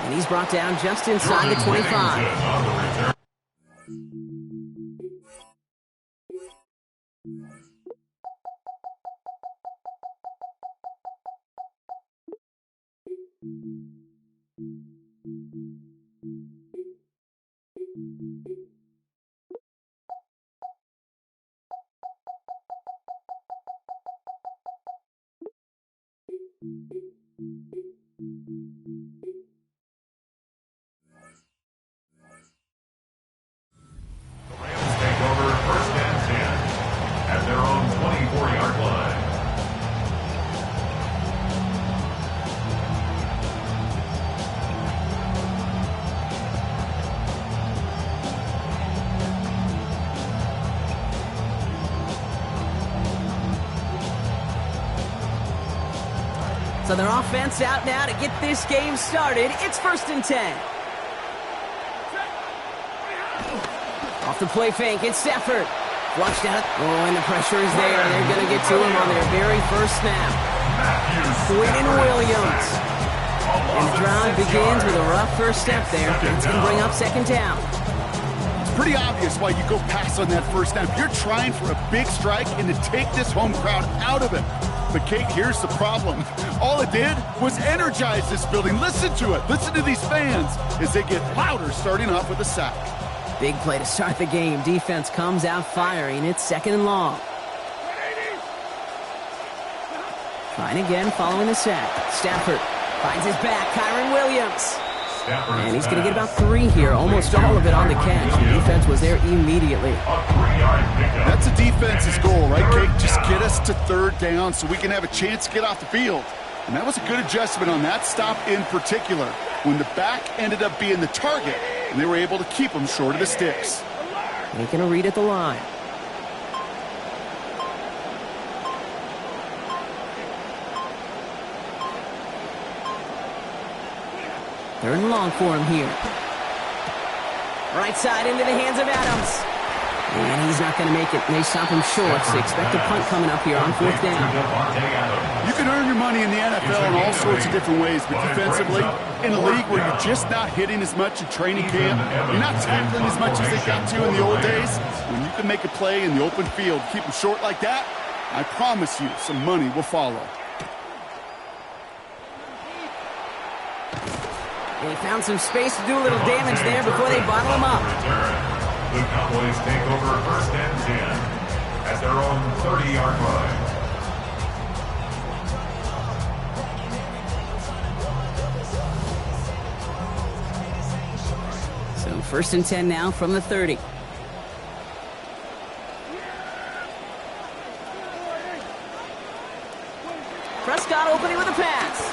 And he's brought down just inside the 25. So their offense out now to get this game started. It's 1st and 10. Off the play fake, it's Stafford. Flushed out. Oh, and the pressure is there. They're going to get to him on their very first snap. Quinn Williams. And the drive begins with a rough first step there. It's going to bring up 2nd down. It's pretty obvious why you go pass on that first snap. You're trying for a big strike and to take this home crowd out of it. But, Kate, here's the problem. All it did was energize this building. Listen to it. Listen to these fans as they get louder starting off with a sack. Big play to start the game. Defense comes out firing. It's 2nd and long. Trying again following the sack. Stafford finds his back. Kyron Williams. And he's going to get about 3 here. Almost all of it on the catch. The defense was there immediately. That's a defense's goal, right, Kate? Just get us to 3rd down so we can have a chance to get off the field. And that was a good adjustment on that stop in particular, when the back ended up being the target, and they were able to keep him short of the sticks. Making a read at the line. Third and long for him here. Right side into the hands of Adams. And he's not going to make it. They stop him short, so expect a punt coming up here on 4th down. You can earn your money in the NFL in all sorts of different ways, but defensively, in a league where you're just not hitting as much in training camp, you're not tackling as much as they got to in the old days, when you can make a play in the open field, keep them short like that, I promise you some money will follow. They found some space to do a little damage there before they bottle him up. The Cowboys take over 1st and 10 at their own 30-yard line. So 1st and 10 now from the 30. Prescott opening with a pass.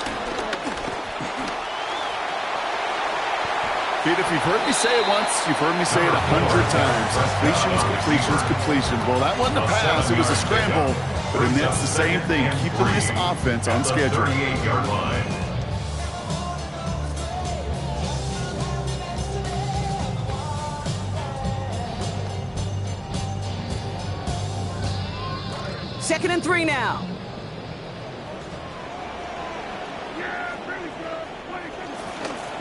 Kid, if you've heard me say it once, you've heard me say it 100 times. Completions. Well, that wasn't a pass. It was a scramble. But it's the same thing. Keeping this offense on schedule. 38-yard line. Second and 3 now.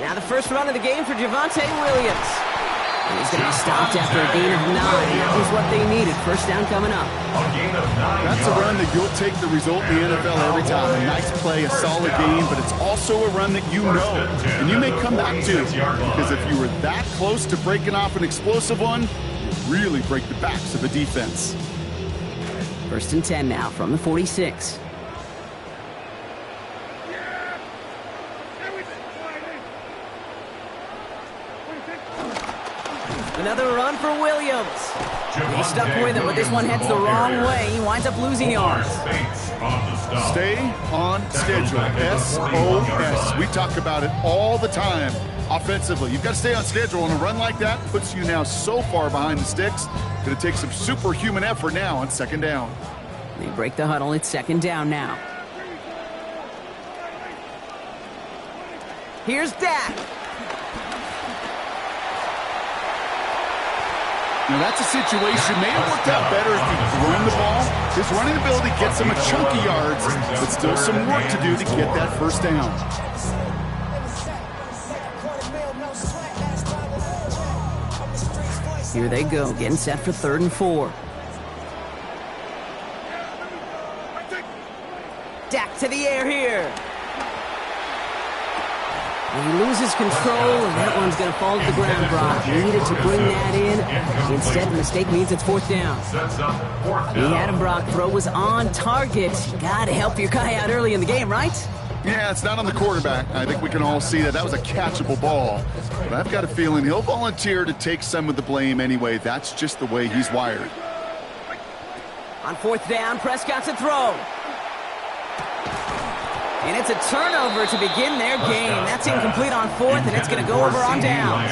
Now the first run of the game for Javonte Williams. And he's going to be stopped after a gain of 9. That was what they needed. 1st down coming up. That's a run that you'll take the result in the NFL every time. A nice play, a solid game, but it's also a run that you know. And you may come back to, because if you were that close to breaking off an explosive one, you really break the backs of the defense. 1st and 10 now from the 46. Another run for Williams. He stuck with it, but this one heads the wrong way. He winds up losing yards. Stay on schedule. SOS. We talk about it all the time. Offensively, you've got to stay on schedule, and a run like that puts you now so far behind the sticks. Going to take some superhuman effort now on 2nd down. They break the huddle. It's 2nd down now. Here's Dak. Now, that's a situation may have worked out better if he'd thrown the ball. His running ability gets him a chunk of yards, but still some work to do to get that 1st down. Here they go, getting set for 3rd and 4. Dak to the air here. And he loses control, and that one's going to fall to the ground, Brock. He needed to bring that in. Instead, the mistake means it's 4th down. He had him, Brock. Throw was on target. Got to help your guy out early in the game, right? Yeah, it's not on the quarterback. I think we can all see that was a catchable ball. But I've got a feeling he'll volunteer to take some of the blame anyway. That's just the way he's wired. On 4th down, Prescott to throw. And it's a turnover to begin their game. That's incomplete on 4th, and it's going to go over on downs.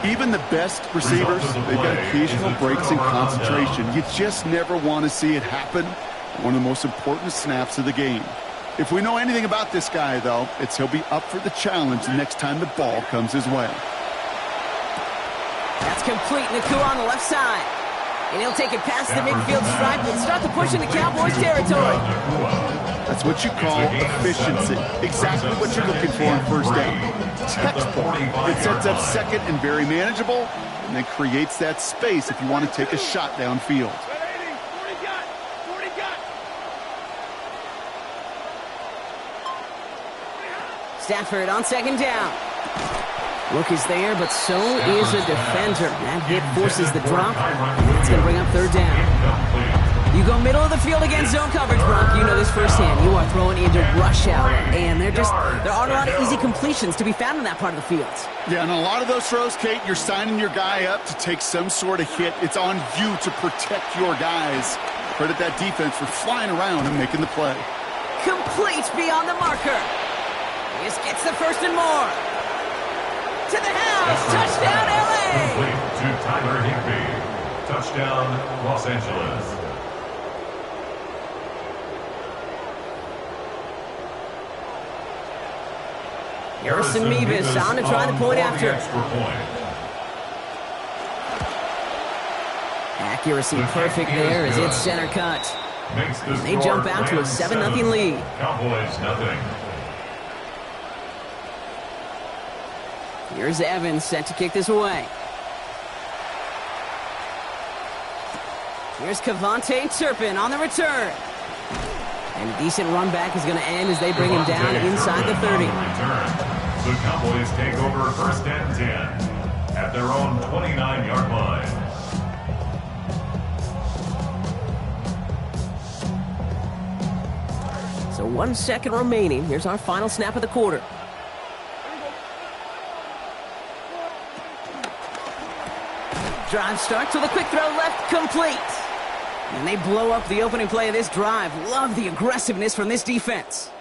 Even the best receivers, they've got occasional breaks in concentration. You just never want to see it happen. One of the most important snaps of the game. If we know anything about this guy, though, it's he'll be up for the challenge the next time the ball comes his way. That's complete. Naku on the left side. And he'll take it past the midfield stripe and start to push into Cowboys territory. That's what you call efficiency. Exactly what you're looking for on 1st down. Textbook. It sets up 2nd and very manageable, and then creates that space if you want to take a shot downfield. Stafford on 2nd down. Look is there, but so is a defender. That hit forces the drop, and it's going to bring up 3rd down. You go middle of the field against zone coverage, Brock. You know this firsthand. You are throwing into rush hour, and there aren't a lot of easy completions to be found in that part of the field. Yeah, and a lot of those throws, Kate, you're signing your guy up to take some sort of hit. It's on you to protect your guys. Credit that defense for flying around and making the play. Complete beyond the marker. This gets the 1st and more. To the house. Touchdown, L.A. Complete to Tyler Higbee. Touchdown, Los Angeles. Harrison Mevis on to try the point after. Accuracy perfect there as it's center cut. And they jump out to a 7-0 lead. Cowboys nothing. Here's Evans set to kick this away. Here's Kevontae Turpin on the return. And a decent run back is going to end as they bring him down inside the 30. The Cowboys take over 1st and 10 at their own 29-yard line. So 1 second remaining. Here's our final snap of the quarter. Drive starts with a quick throw left, complete. And they blow up the opening play of this drive. Love the aggressiveness from this defense.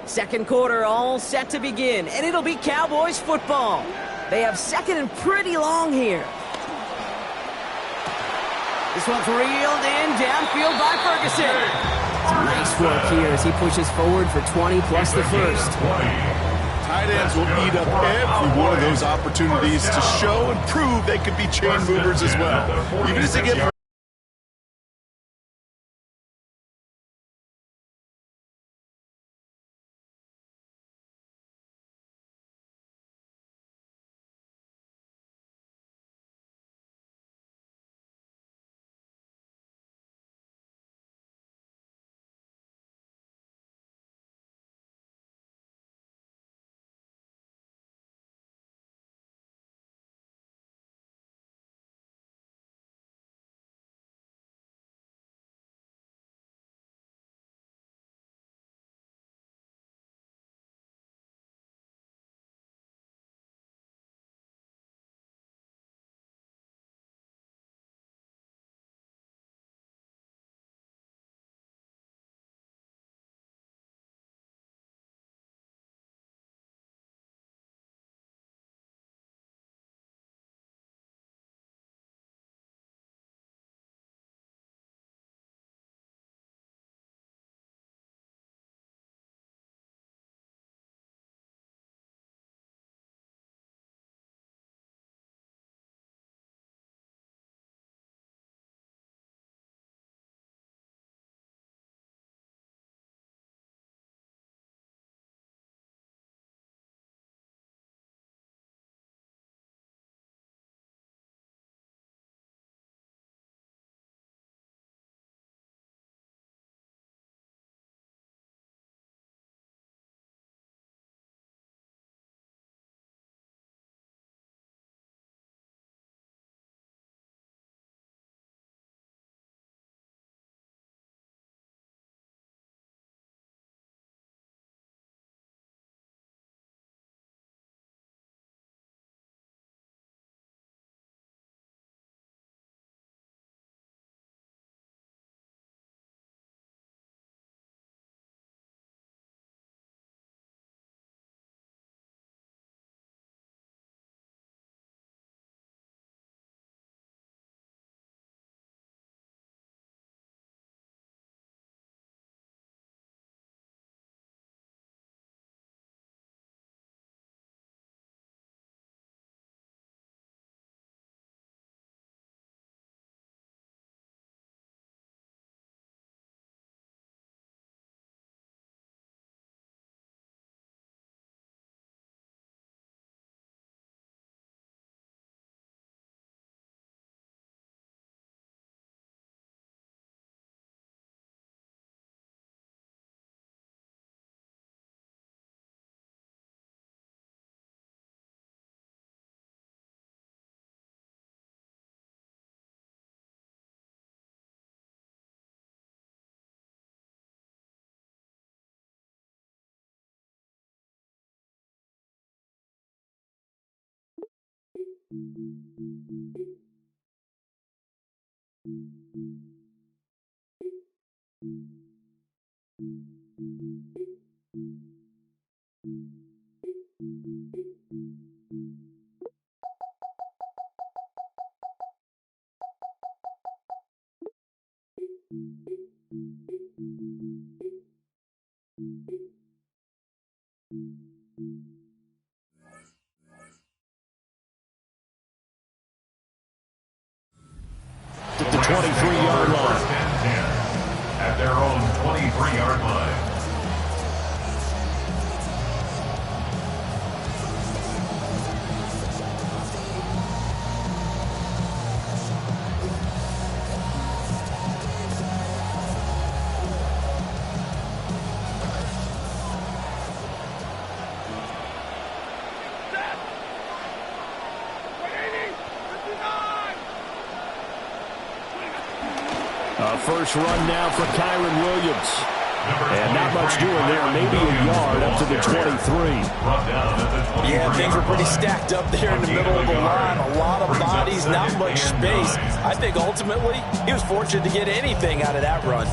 Second quarter all set to begin, and it'll be Cowboys football. They have 2nd and pretty long here. This one's reeled in downfield by Ferguson. Some nice work here as he pushes forward for 20 plus the 1st. Tight ends will eat up every one of those opportunities to show and prove they could be chain movers as well. Even as they get At the 23-yard line. First and 10 at their own 23-yard line. First run now for Kyron Williams. And not much doing there. Maybe a yard up to the 23. Yeah, things were pretty stacked up there in the middle of the line. A lot of bodies, not much space. I think ultimately he was fortunate to get anything out of that run.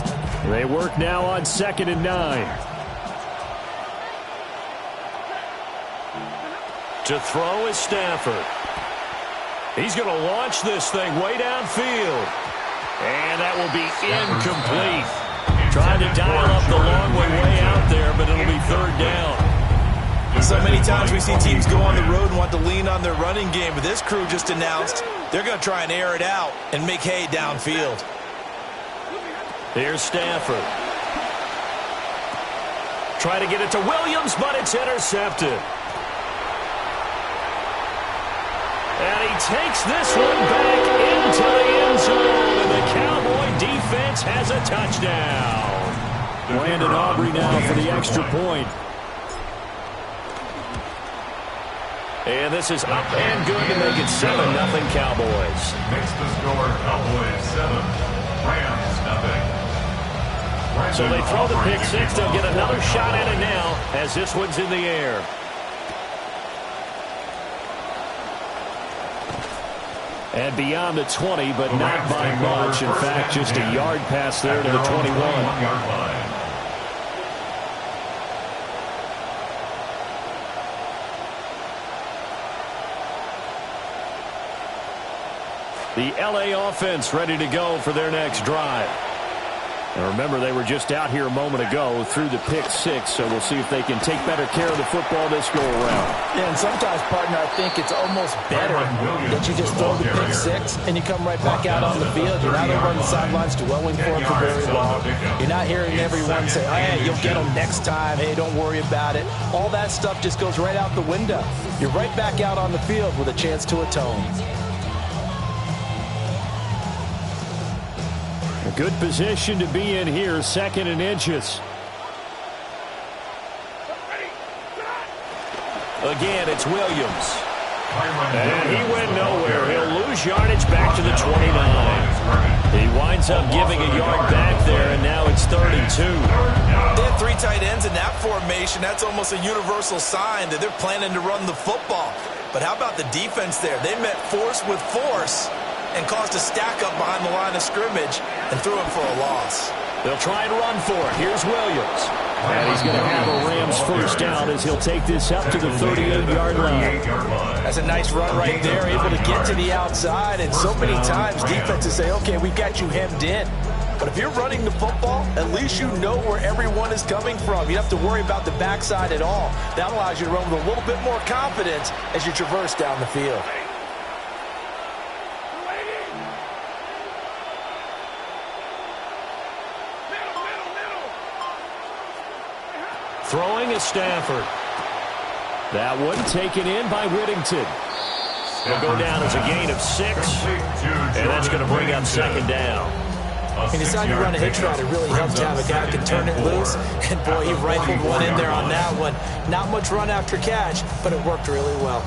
They work now on 2nd and 9. To throw is Stafford. He's going to launch this thing way downfield. And that will be incomplete. Trying to dial up the long way out there, but it'll be 3rd down. So many times we see teams go on the road and want to lean on their running game, but this crew just announced they're going to try and air it out and make hay downfield. Here's Stafford. Try to get it to Williams, but it's intercepted. And he takes this one back into the end zone, and the Cowboy defense has a touchdown. Brandon Aubrey now for the extra point. And this is up and good to make it 7-0 Cowboys. Makes the score Cowboys 7, Rams nothing. So they throw the pick six. They'll get another shot at it now as this one's in the air. And beyond the 20, but not by much. In fact, just a yard pass there to the 21. The LA offense ready to go for their next drive. And remember, they were just out here a moment ago through the pick six, so we'll see if they can take better care of the football this go-around. Yeah, and sometimes, partner, I think it's almost better that you just throw the pick six and you come right back out on the field. You're not over on the sidelines dwelling for it for very long. You're not hearing everyone say, oh, hey, you'll get them next time. Hey, don't worry about it. All that stuff just goes right out the window. You're right back out on the field with a chance to atone. A good position to be in here, 2nd and inches. Again, it's Williams. And he went nowhere. He'll lose yardage back to the 29. He winds up giving a yard back there, and now it's 3rd and 2. They had 3 tight ends in that formation. That's almost a universal sign that they're planning to run the football. But how about the defense there? They met force with force and caused a stack up behind the line of scrimmage and threw him for a loss. They'll try and run for it. Here's Williams. And he's going to have a Rams first down as he'll take this up to the 38-yard line. That's a nice run right there, able to get to the outside. And so many times defenses say, okay, we've got you hemmed in. But if you're running the football, at least you know where everyone is coming from. You don't have to worry about the backside at all. That allows you to run with a little bit more confidence as you traverse down the field. Throwing is Stafford. That one taken in by Whittington. He'll go down as a gain of 6. And that's going to bring up 2nd down. Anytime you run a hitch route, it really helps to have a guy who can turn it loose. And, boy, he rifled one in there on that one. Not much run after catch, but it worked really well.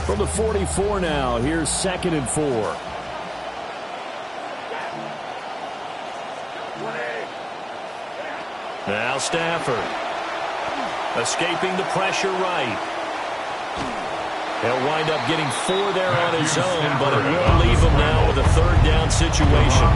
From the 44 now, here's 2nd and 4. Now Stafford. Escaping the pressure right. He'll wind up getting 4 there on his own, but it will leave him now with a third down situation.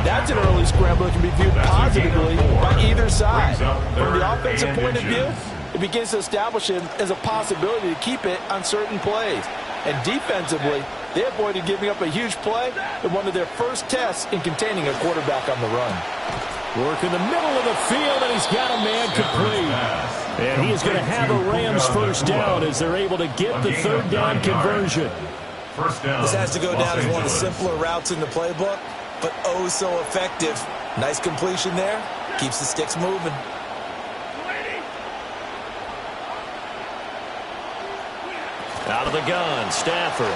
That's an early scramble that can be viewed positively by either side. From the offensive point of view, it begins to establish him as a possibility to keep it on certain plays. And defensively, they avoided giving up a huge play in one of their first tests in containing a quarterback on the run. Work in the middle of the field, and he's got a man complete. And he is going to have a Rams first down as they're able to get the third down conversion. This has to go down as one of the simpler routes in the playbook, but oh so effective. Nice completion there. Keeps the sticks moving. Out of the gun, Stafford.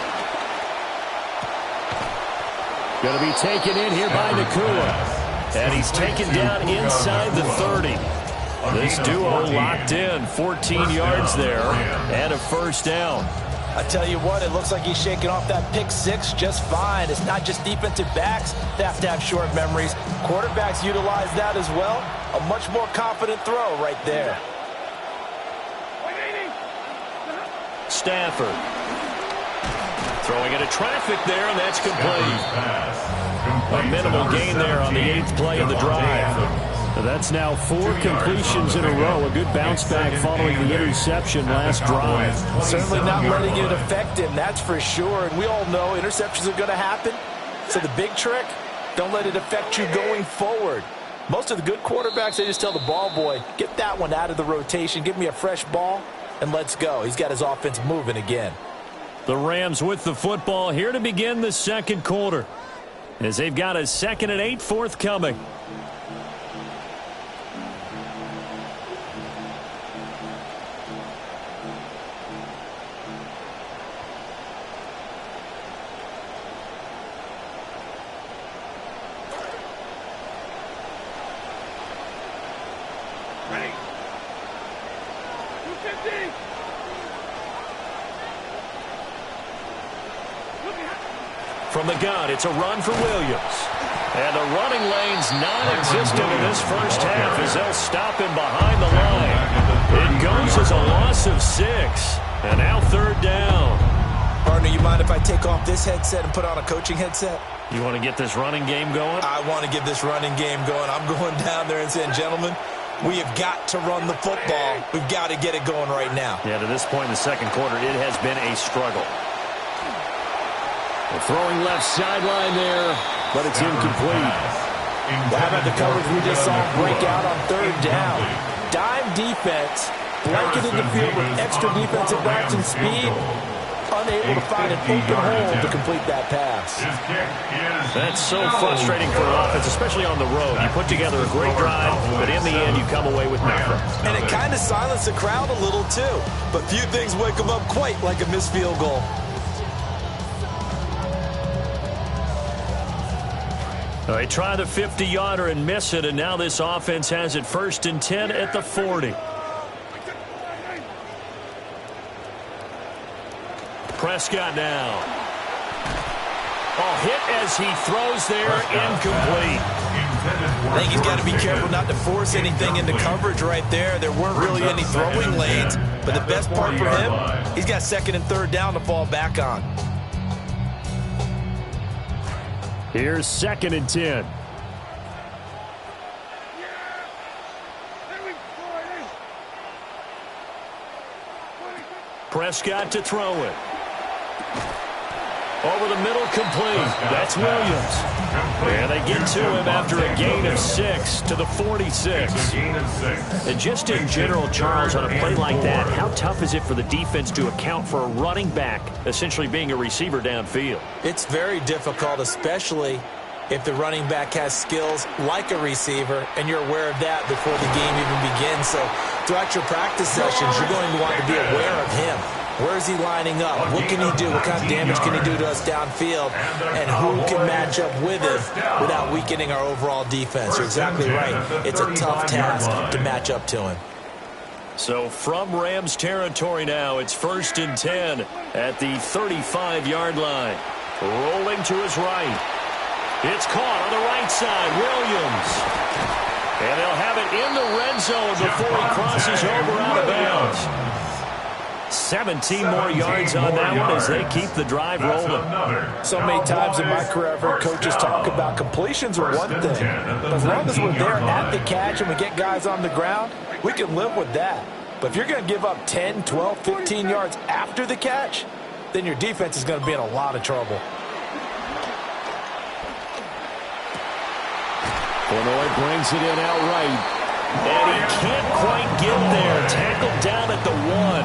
Going to be taken in here by Nakua. And he's taken down inside the 30. This duo locked in, 14 yards there, and a first down. I tell you what, it looks like he's shaking off that pick six just fine. It's not just defensive backs that have to have short memories. Quarterbacks utilize that as well. A much more confident throw right there. Stafford. Throwing into traffic there, and that's complete. A minimal gain there on the 8th play of the drive. That's now 4 completions in a row. A good bounce back following the interception last drive. Certainly not letting it affect him, that's for sure. And we all know interceptions are going to happen. So the big trick, don't let it affect you going forward. Most of the good quarterbacks, they just tell the ball boy, get that one out of the rotation, give me a fresh ball, and let's go. He's got his offense moving again. The Rams with the football here to begin the second quarter, as they've got a 2nd and 8 forthcoming. From the gun, it's a run for Williams. And the running lane's non-existent in this first half as they'll stop him behind the line. It goes as a loss of 6. And now third down. Partner, you mind if I take off this headset and put on a coaching headset? You want to get this running game going? I want to get this running game going. I'm going down there and saying, gentlemen, we have got to run the football. We've got to get it going right now. Yeah, to this point in the second quarter, it has been a struggle. The throwing left sideline there, but it's incomplete. How about the coverage we just saw break out on third down? Dime defense, blanketed the field with extra defensive backs and speed, unable to find an open hole to complete that pass. That's so frustrating for an offense, especially on the road. You put together a great drive, but in the end, you come away with nothing. And it kind of silenced the crowd a little, too. But few things wake them up quite like a missed field goal. They try the 50-yarder and miss it, and now this offense has it 1st and 10 at the 40. Prescott now. Oh, hit as he throws there, incomplete. I think he's got to be careful not to force anything into coverage right there. There weren't really any throwing lanes, but the best part for him, he's got 2nd and 3rd down to fall back on. Here's 2nd and 10. Prescott to throw it. Over the middle, complete. That's Williams. And they get to him after a gain of 6 to the 46. And just in general, Charles, on a play like that, how tough is it for the defense to account for a running back essentially being a receiver downfield? It's very difficult, especially if the running back has skills like a receiver, and you're aware of that before the game even begins. So throughout your practice sessions, you're going to want to be aware of him. Where is he lining up? What can he do? What kind of damage can he do to us downfield? And who can match up with him without weakening our overall defense? You're exactly right. It's a tough task to match up to him. So from Rams territory now, it's 1st and 10 at the 35-yard line. Rolling to his right. It's caught on the right side. Williams. And they'll have it in the red zone before he crosses over out of bounds. 17 more yards on that one as they keep the drive rolling. So many times in my career, I've heard coaches talk about completions are one thing. But as long as we're there at the catch and we get guys on the ground, we can live with that. But if you're going to give up 10, 12, 15 yards after the catch, then your defense is going to be in a lot of trouble. Illinois brings it in outright. And he can't quite get there. Tackled down at the 1.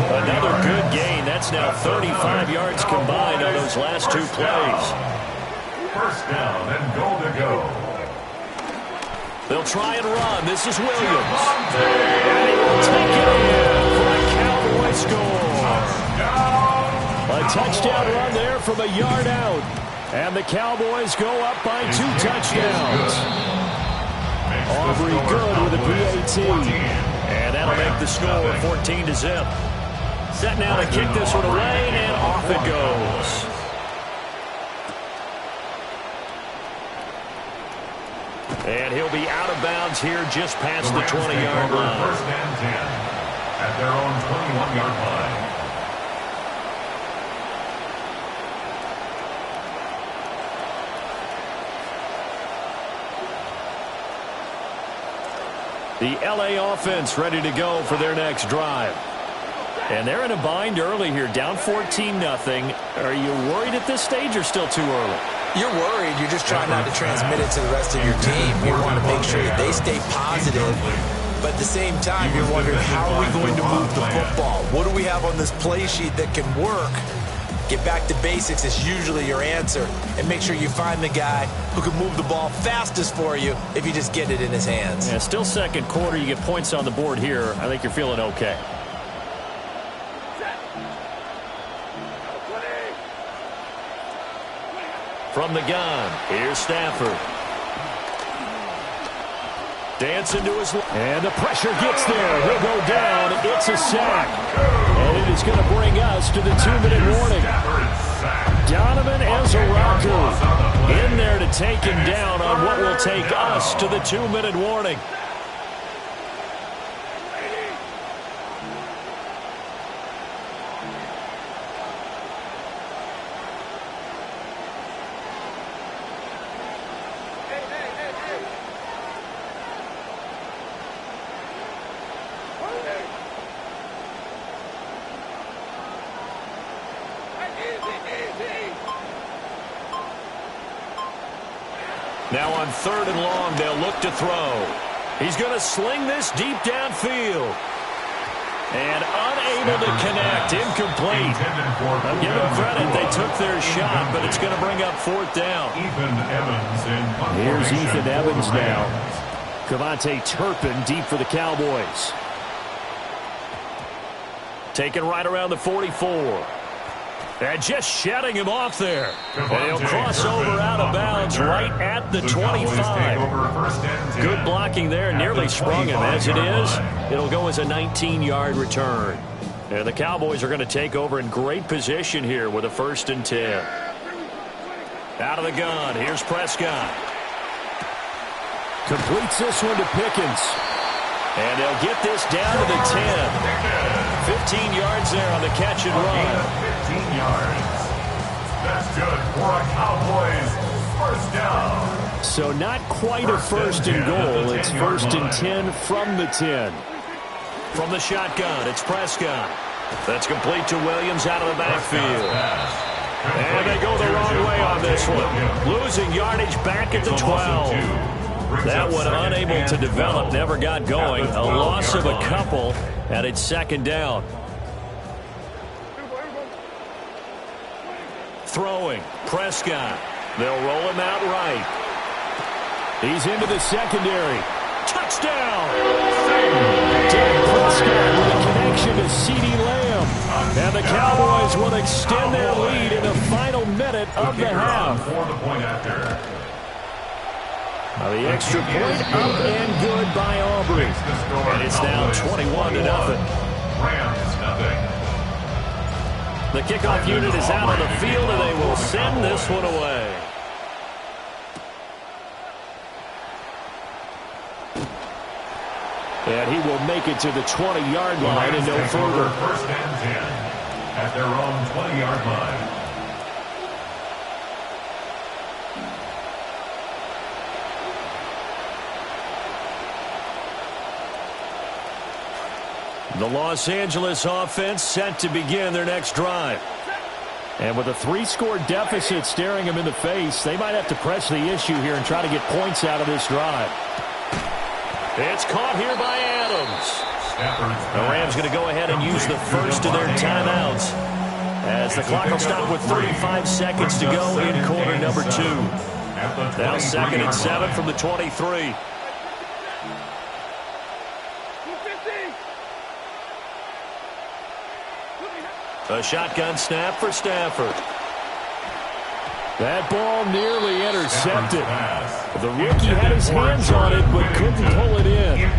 Another good gain. That's now 35 yards combined on those last 2 plays. First down and goal to go. They'll try and run. This is Williams. And he will take it in for a Cowboy score. A touchdown run there from a yard out. And the Cowboys go up by 2 touchdowns. Aubrey good with a PAT. And that'll make the score 14-0. Set now to kick this one away, and off it goes. And he'll be out of bounds here just past the 20-yard line. First and 10 at their own 21-yard line. The L.A. offense ready to go for their next drive. And they're in a bind early here, down 14-0. Are you worried at this stage or still too early? You're worried. You're just trying not to transmit it to the rest of your team. You want to make sure that they stay positive. But at the same time, you're wondering, how are we going to move the football? What do we have on this play sheet that can work? Get back to basics is usually your answer. And make sure you find the guy who can move the ball fastest for you if you just get it in his hands. Yeah, still second quarter. You get points on the board here. I think you're feeling okay. From the gun, here's Stafford. Dancing to his left. And the pressure gets there. He'll go down. It's a sack. And it is going to bring us to the 2-minute warning. Donovan Ezeraku in there to take him down on what will take us to the 2-minute warning. Now on 3rd and long, they'll look to throw. He's going to sling this deep downfield. And unable to connect. Incomplete. I'll give them credit. They took their shot, but it's going to bring up 4th down. Here's Ethan Evans now. Cavante Turpin deep for the Cowboys. Taken right around the 44. And just shutting him off there. And he'll cross over out of bounds right at the 25. Good blocking there. Nearly sprung him. As it is, it'll go as a 19-yard return. And the Cowboys are going to take over in great position here with a 1st and 10. Out of the gun. Here's Prescott. Completes this one to Pickens. And they'll get this down to the 10. 15 yards there on the catch and run. 15 yards. That's good for a Cowboys first down. So not quite a 1st and goal. It's 1st and 10 from the 10. From the shotgun, it's Prescott. That's complete to Williams out of the backfield. And they go the wrong way on this one. Losing yardage back at the 12. That one unable to develop, never got going. A loss of a couple, and it's 2nd down. Throwing, Prescott. They'll roll him out right. He's into the secondary. Touchdown! Dak Prescott with a connection to CeeDee Lamb. And the Cowboys will extend their lead in the final minute of the half. Now the extra point up and good by Aubrey. And it's now 21-0. Rams nothing. The kickoff unit is out on the field, and they will send this one away. And he will make it to the 20-yard line and no further. First and 10 at their own 20-yard line. The Los Angeles offense set to begin their next drive. And with a 3-score deficit staring them in the face, they might have to press the issue here and try to get points out of this drive. It's caught here by Adams. The Rams going to go ahead and use the first of their timeouts as the clock will stop with 35 seconds to go in quarter number 2. Now 2nd and 7 from the 23. A shotgun snap for Stafford. That ball nearly intercepted. The rookie had his hands on it but couldn't pull it in.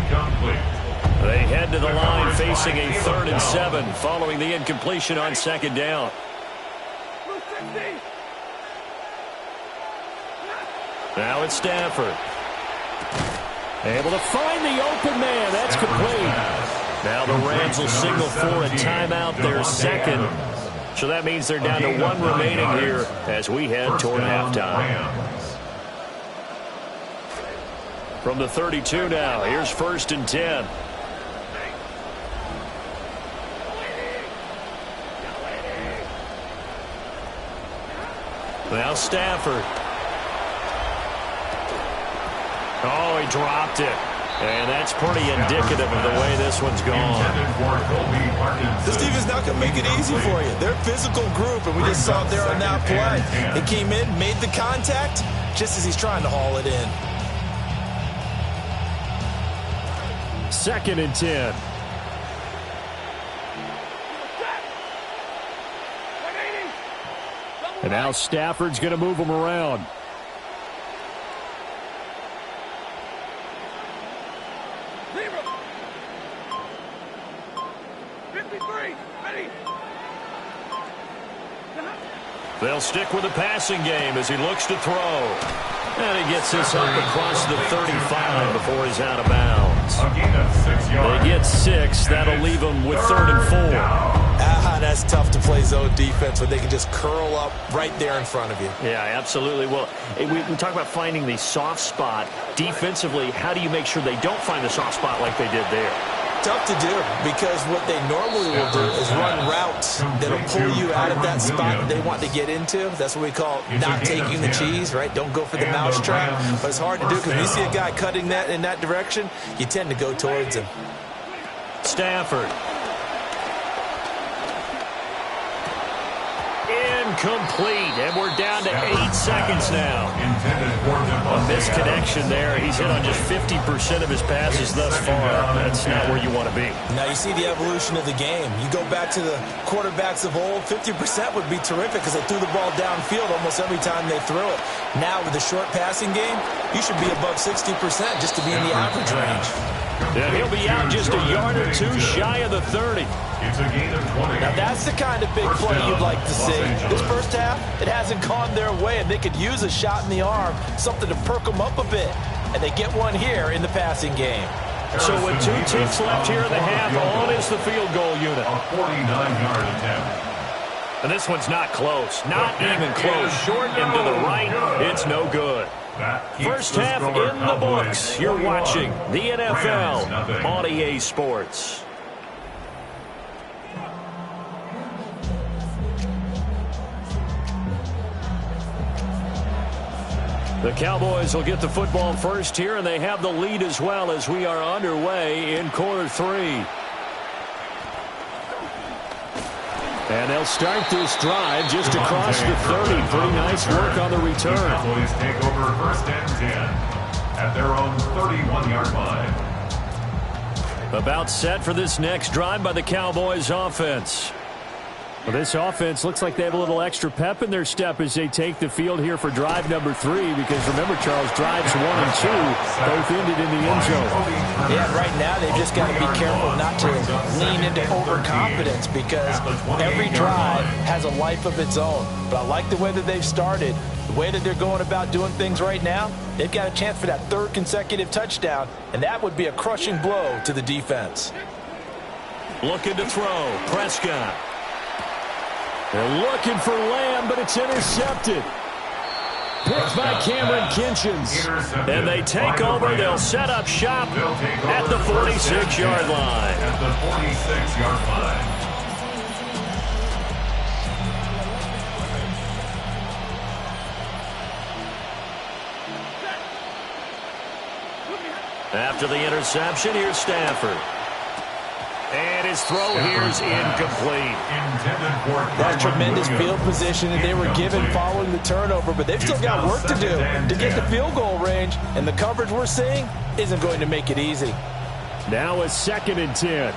They head to the line facing a 3rd and 7 following the incompletion on 2nd down. Now it's Stafford. Able to find the open man. That's complete. Now the Rams will signal for a timeout, their 2nd. So that means they're down to 1 remaining here as we head toward halftime. From the 32 now, here's 1st and 10. Now Stafford. Oh, he dropped it. And that's pretty indicative of the way this one's gone. This defense not going to make it easy for you. They're a physical group, and we just saw it there on that play. They came in, made the contact, just as he's trying to haul it in. 2nd and 10. And now Stafford's going to move him around. They'll stick with the passing game as he looks to throw. And he gets this up across the 35 before he's out of bounds. They get 6. That'll leave them with 3rd and 4. That's tough to play zone defense when they can just curl up right there in front of you. Yeah, absolutely. Well, we talk about finding the soft spot. Defensively, how do you make sure they don't find the soft spot like they did there? Tough to do, because what they normally will do is run routes that'll pull you out of that spot that they want to get into. That's what we call not taking the cheese, right? Don't go for the mousetrap. But it's hard to do because when you see a guy cutting that in that direction, you tend to go towards him. Stafford. Incomplete, and we're down to 8 seconds now. A misconnection there. He's hit on just 50% of his passes thus far. That's not where you want to be. Now you see the evolution of the game. You go back to the quarterbacks of old, 50% would be terrific because they threw the ball downfield almost every time they threw it. Now with the short passing game, you should be above 60% just to be in the average range. And he'll be out just a yard or two shy of the 30. It's a gain of 20. Now that's the kind of big play you'd like to see. This first half, it hasn't gone their way, and they could use a shot in the arm, something to perk them up a bit. And they get one here in the passing game. So with 2 ticks left here in the half, on is the field goal unit. A 49-yard attempt. And this one's not close. Not even close. Short and to the right. It's no good. First half in the books. You're watching the NFL on EA Sports. The Cowboys will get the football first here, and they have the lead as well as we are underway in quarter 3. And they'll start this drive just across the 30. Pretty nice work on the return. The Cowboys take over 1st and 10 at their own 31-yard line. About set for this next drive by the Cowboys offense. Well, this offense looks like they have a little extra pep in their step as they take the field here for drive number 3, because remember, Charles, drives 1 and 2 both ended in the end zone. Yeah, right now they've just got to be careful not to lean into overconfidence, because every drive has a life of its own. But I like the way that they've started The way that they're going about doing things right now, they've got a chance for that third consecutive touchdown, and that would be a crushing blow to the defense. Looking to throw. Prescott. They're looking for Lamb, but it's intercepted. Picked by Cameron Kinchins. And they take over. They'll set up shop at the 46-yard line. At the 46-yard line. After the interception, here's Stafford. And his throw here's incomplete. That's tremendous field position that they were given following the turnover, but they've still got work to do to get the field goal range, and the coverage we're seeing isn't going to make it easy. Now a 2nd and 10.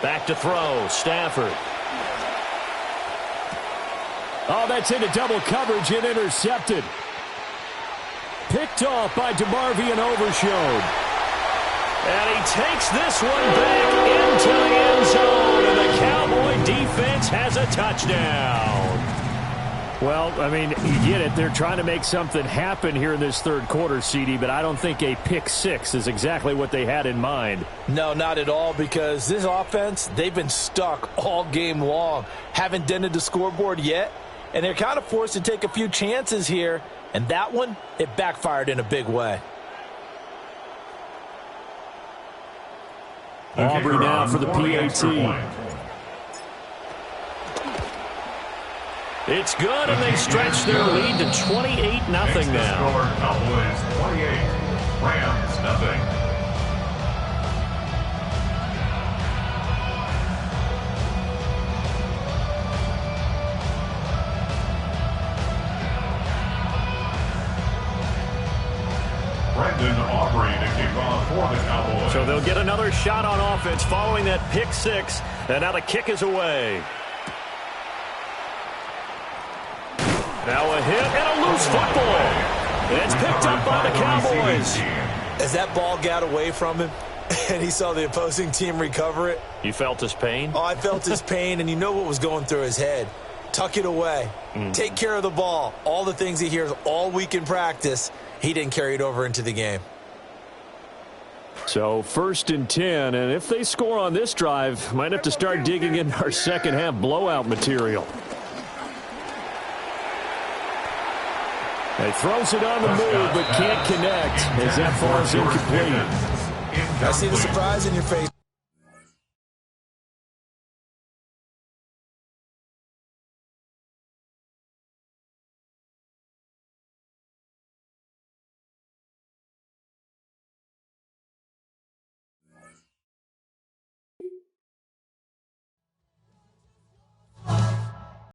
Back to throw. Stafford. Oh, that's into double coverage and intercepted. Picked off by DeMarvion Overshown. And he takes this one back into the end zone, and the Cowboy defense has a touchdown. Well, I mean, you get it. They're trying to make something happen here in this third quarter, CD, but I don't think a pick six is exactly what they had in mind. No, not at all, because this offense, they've been stuck all game long. Haven't dented the scoreboard yet, and they're kind of forced to take a few chances here. And that one, it backfired in a big way. Aubrey now for the PAT. It's good, and they stretch their lead to 28-0 now. Cowboys 28, Rams nothing. Aubrey to kick off for the Cowboys. So they'll get another shot on offense following that pick six, and now the kick is away. Now a hit and a loose football. It's picked up by the Cowboys. As that ball got away from him and he saw the opposing team recover it. You felt his pain? Oh, I felt his pain, and you know what was going through his head. Tuck it away. Take care of the ball. All the things he hears all week in practice, he didn't carry it over into the game. So 1st and 10, and if they score on this drive, might have to start digging in our second half blowout material. He throws it on the move, but can't connect as that falls incomplete. I see the surprise in your face.